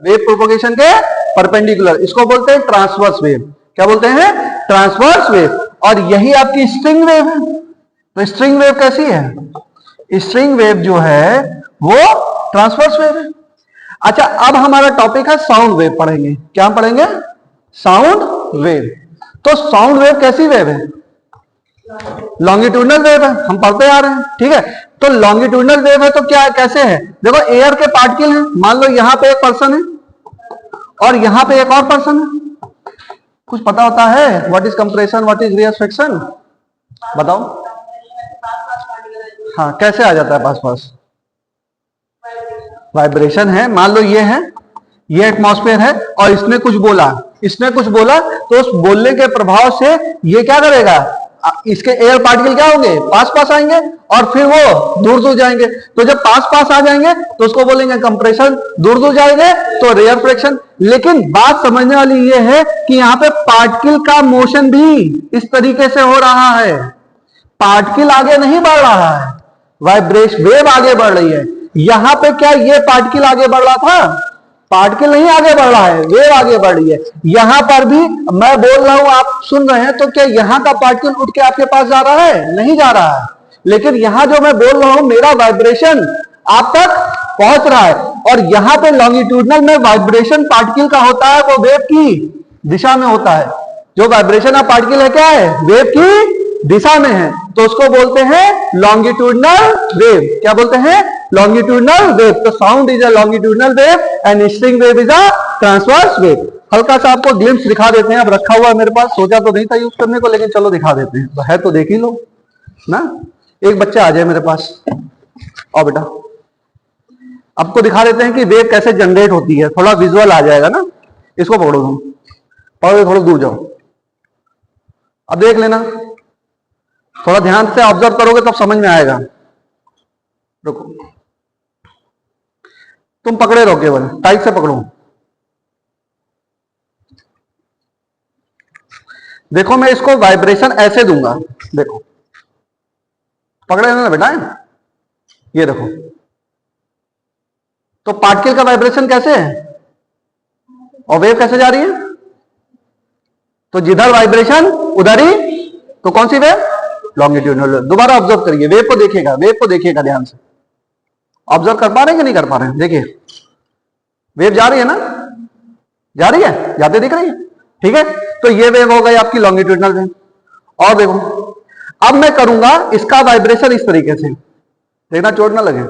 Wave propagation के perpendicular, इसको बोलते हैं ट्रांसवर्स वेव। क्या बोलते हैं? Transverse wave. और यही आपकी स्ट्रिंग वेव है। तो स्ट्रिंग वेव कैसी है? स्ट्रिंग वेव जो है वो ट्रांसवर्स वेव है। अच्छा, अब हमारा टॉपिक है साउंड वेव पढ़ेंगे। क्या पढ़ेंगे? Sound wave. तो साउंड वेव कैसी वेव है? लॉन्गिट्यूडनल वेव है, हम पढ़ते आ रहे हैं, ठीक है। तो लॉन्गिट्यूडनल वेव है तो क्या कैसे है? देखो, एयर के पार्टिकल है, मान लो यहां पे एक पर्सन है और यहां पे एक और पर्सन है। कुछ पता होता है? What is compression, what is refraction? बताओ। हाँ, कैसे आ जाता है पास पास? वाइब्रेशन है। मान लो ये है, ये एटमॉस्फेयर है और इसने कुछ बोला, तो उस बोलने के प्रभाव से ये क्या करेगा? इसके एयर पार्टिकल क्या होंगे? पास पास आएंगे और फिर वो दूर दूर जाएंगे। तो जब पास पास आ जाएंगे तो उसको बोलेंगे कंप्रेशन, दूर दूर जाएंगे तो रेयरफ्रैक्शन। लेकिन बात समझने वाली ये है कि यहाँ पे पार्टिकल का मोशन भी इस तरीके से हो रहा है। पार्टिकल आगे नहीं बढ़ रहा है, वाइब्रेशन वेव आगे बढ़ रही है। यहां पे क्या ये पार्टिकल आगे बढ़ रहा था? पार्टिकल नहीं आगे बढ़ रहा है, वेव आगे बढ़ रही है। यहां पर भी मैं बोल रहा हूं, आप सुन रहे हैं, तो क्या यहां का पार्टिकल उठ के आपके पास जा रहा है? नहीं जा रहा है। लेकिन यहां जो मैं बोल रहा हूं, मेरा वाइब्रेशन आप तक पहुंच रहा है। और यहां पे लॉन्गिट्यूडनल में वाइब्रेशन पार्टिकल का होता है, वो वेव की दिशा में होता है। जो वाइब्रेशन ऑफ पार्टिकल है क्या है? वेव की दिशा में है, तो उसको बोलते हैं लॉन्गिट्यूडनल वेव। क्या बोलते हैं? Longitudinal wave. तो sound is a longitudinal wave and string wave is a transverse wave. हल्का सा आपको ग्लिम्स दिखा देते हैं। अब रखा हुआ है मेरे पास, सोचा तो नहीं था यूज करने को, लेकिन चलो दिखा देते हैं। तो है तो देख ही लो ना। एक बच्चा आ जाए मेरे पास, आओ बेटा, आपको दिखा देते हैं कि वेव कैसे जनरेट होती है। थोड़ा विजुअल आ जाएगा ना। इसको पकड़ो, तुम पकड़ो, थोड़ा दूर जाओ, अब देख लेना। थोड़ा ध्यान से ऑब्जर्व करोगे तब समझ में आएगा। रुको, तुम पकड़े रहो, केवल टाइट से पकड़ो। देखो, मैं इसको वाइब्रेशन ऐसे दूंगा, देखो, पकड़े ना बेटा, ये देखो। तो पार्टिकल का वाइब्रेशन कैसे है और वेव कैसे जा रही है? तो जिधर वाइब्रेशन उधर ही, तो कौन सी वेव? लॉन्गिट्यूडनल। दोबारा ऑब्जर्व करिए, वेव को देखिएगा ध्यान से। ऑब्जर्व कर पा रहे हैं कि नहीं कर पा रहे हैं? देखिए, वेव जा रही है ना, जा रही है, जाते दिख रही है, ठीक है। तो ये वेव हो गई आपकी लॉन्गिट्यूडनल वेव। और देखो, अब मैं करूंगा इसका वाइब्रेशन इस तरीके से, देखना चोट ना लगे।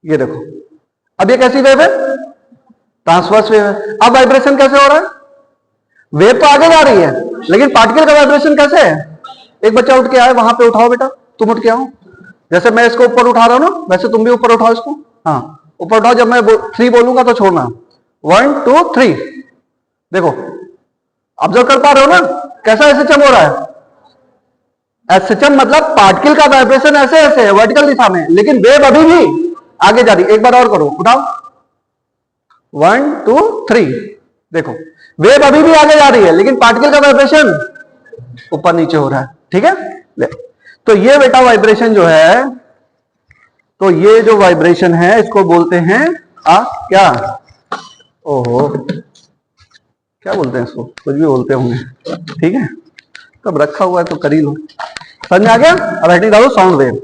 ये देखो, अब ये कैसी वेव है? ट्रांसवर्स वेव है। अब वाइब्रेशन कैसे हो रहा है? वेव तो आगे जा रही है, लेकिन पार्टिकल का वाइब्रेशन कैसे है? एक बच्चा उठ के आए, वहां पे उठाओ बेटा, तुम उठ के आओ। जैसे मैं इसको ऊपर उठा रहा हूं ना, वैसे तुम भी ऊपर उठाओ इसको। हाँ, ऊपर उठाओ। जब मैं 3 बोलूंगा तो छोड़ना। 1 2 3। देखो, ऑब्जर्व कर पा रहे हो ना कैसा एसएचएम हो रहा है? एसएचएम मतलब पार्टिकल का वाइब्रेशन ऐसे ऐसे है, वर्टिकल दिशा में, लेकिन वेव अभी भी आगे जा रही है। एक बार और करो, उठाओ। 1 2 3। देखो, वेव अभी भी आगे जा रही है, लेकिन पार्टिकल का वाइब्रेशन ऊपर नीचे हो रहा है, ठीक है। ले, तो ये बेटा वाइब्रेशन जो है, तो ये जो वाइब्रेशन है इसको बोलते हैं क्या? ओहो, क्या बोलते हैं इसको? कुछ भी बोलते होंगे, ठीक है। तब रखा हुआ है तो कर ही लो। समझ में आ गया? अब हेडिंग डालो साउंड वेव।